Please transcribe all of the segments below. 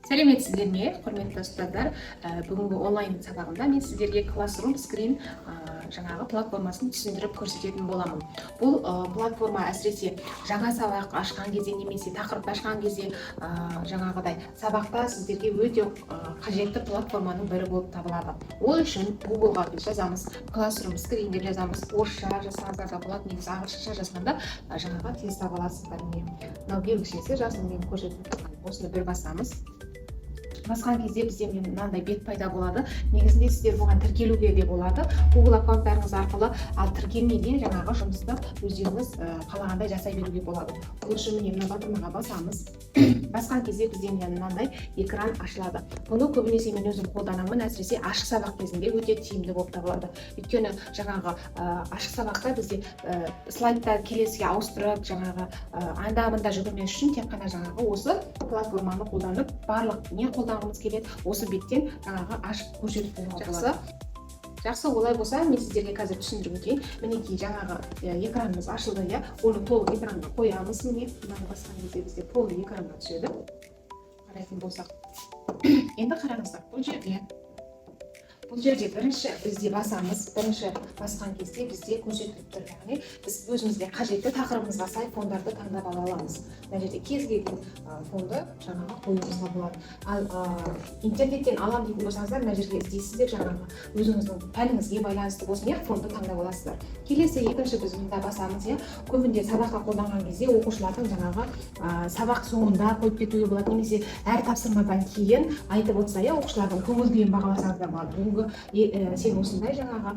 Сәлеметсіздер ме, құрметті ұстаздар? Бүгінгі онлайн сабағында мен сіздерге Classroom Screen жаңағы платформасын түсіндіріп көрсететін боламын. Бұл платформа әсіресе жаңа сабақ ашқан кезде немесе тақырыпты ашқан кезде жаңағыдай сабақта сіздерге өте қажетті платформаның бірі болып табылады. Ол үшін Google-ға жазамыз, Classroom Screen деп жазамыз. Орысша жазсаңыздар да болады, негізі ағылшынша жазғанда жаңағы тез таба аласыздар. Мынау белгішесі жасылмен көрсетіп тұрған. Осыны бір басамыз. Басқан кезде бізде мынандай бет пайда болады. Негізінде сіздер бұған тіркелуге де болады. Google аккаунттарыңыз арқылы, ал тіркелмеген жаңағы жұмысты өздеріңіз қалағандай жасай беруге болады. Бұл үшін мына батырмаға басамыз. Басқан кезде бізде мынандай экран ашылады. Бұны көбінесе мен өзім қолданамын, әсіресе ашық сабақ кезінде өте тиімді болып табылады. Өйткені жаңағы ашық сабақта бізде слайдтар келесіге ауыстырып, жаңағы анда-мында жүгірмес үшін тек қана жаңағы осы платформаны қолданып, барлық не қолданғымыз келеді, осы беттен жаңағы ашып көрсетіп болады. Жақсы, олай болса, мен сіздерге қазір түсіндіріп өтейін. Мінекей жаңағы экранымыз ашылды, оны толық экранға қоямыз. Міне, мынаны басқан кезде бізде толық экранға түседі. Қарайтын болсақ. Енді қараңыздар, бұл жерде бірінші бізде басамыз, бірінші басқан кезде бізде көрсетіліп тұр. Яғни біз өзімізге қажетті тақырыбымызға сай фондарды таңдап ала аламыз. Мына жерде кез келген фонды жаңағы қоюымызға болады. Ал интернеттен алам дейтін болсаңыздар, мына жерге іздейсіздер, жаңағы өзіңіздің пәніңізге байланысты болсын, фондты таңдап аласыздар. Келесі екінші біз мында басамыз, көбінде сабаққа қолданған кезде оқушылардың жаңағы сабақ соңында қойып кетуге болады, немесе әр тапсырмадан кейін айтып отырса, оқушылардың көңіл күйін бағаласаңыздар болады. Сен осындай жаңағы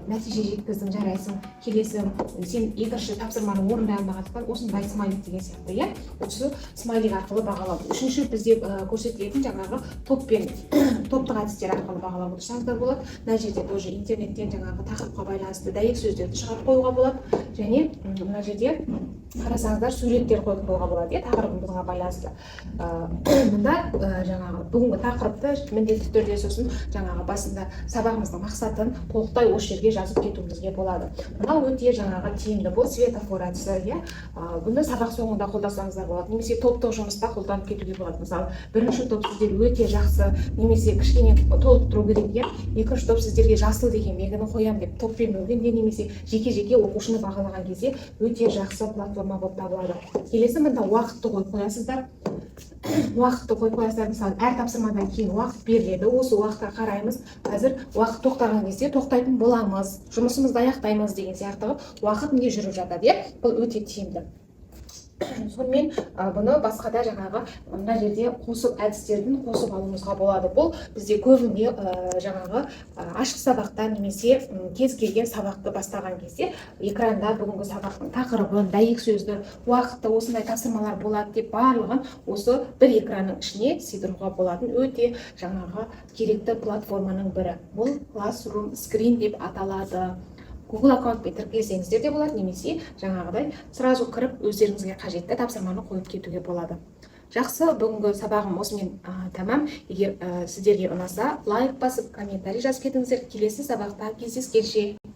нәтиже жеткіздің, жарайсың, келесі сен екінші тапсырманы орындай алмағандықтан осындай смайлик деген сияқты, осы смайлик арқылы бағалау. Үшінші бізде көрсетілетін жаңағы топтық әдістер арқылы бағалап отырсаңыздар болады. Мына жерде тоже интернеттен жаңағы тақырыпқа байланысты дәйек сөздерді шығарып қоюға болады, және мына жерде қарасаңыздар суреттер қойып қоюға болады, тақырыбымызға байланысты. Мұнда жаңағы бүгінгі тақырыпты міндетті түрде сосын жаңағы басында сабағымыздың мақсатын толықтай осы жерге жазып кетуімізге болады. Мынау өте жаңағы тиімді, бұл светофор әдісі, бұны сабақ соңында қолдансаңыздар болады, немесе топтық жұмыста қолданып кетуге болады. Мысалы, бірінші топ сіздер өте жақсы, немесе кішкене толықтыру керек, екінші топ сіздерге жасыл деген белгіні қоям деп топпен бөлгенде, немесе жеке-жеке оқушыны бағалаған кезде өте жақсы платформа болып табылады. Келесі мында уақытты қойып қоясыздар. Уақытты қойып қоясыздар, мысалы, әр тапсырмадан кейін уақыт беріледі. Осы уақытқа қараймыз. Қазір уақыт тоқтаған кезде тоқтайтын боламыз, жұмысымызды аяқтаймыз деген сияқты уақыт не жүріп жатады, бұл өте тиімді. Сонымен бұны басқада жаңағы мына жерде қосып әдістердің қосып алуымызға болады. Бұл бізде көбінде жаңағы ашық сабақта немесе кез келген сабақты бастаған кезде экранда бүгінгі сабақтың тақырыбын, дәйек сөзді, уақытты, осындай тапсырмалар болады деп барлығын осы бір экранның ішіне сыйдыруға болатын өте жаңағы керекті платформаның бірі. Бұл Classroom Screen деп аталады. Google аккаунтпен тіркелсеңіздер де болады, немесе жаңағыдай сразу кіріп өздеріңізге қажетті тапсырманы қойып кетуге болады. Жақсы, бүгінгі сабағым осымен тамам. Егер сіздерге ұнаса, лайк басып, комментарий жазып кетіңіздер. Келесі сабақта кездескенше.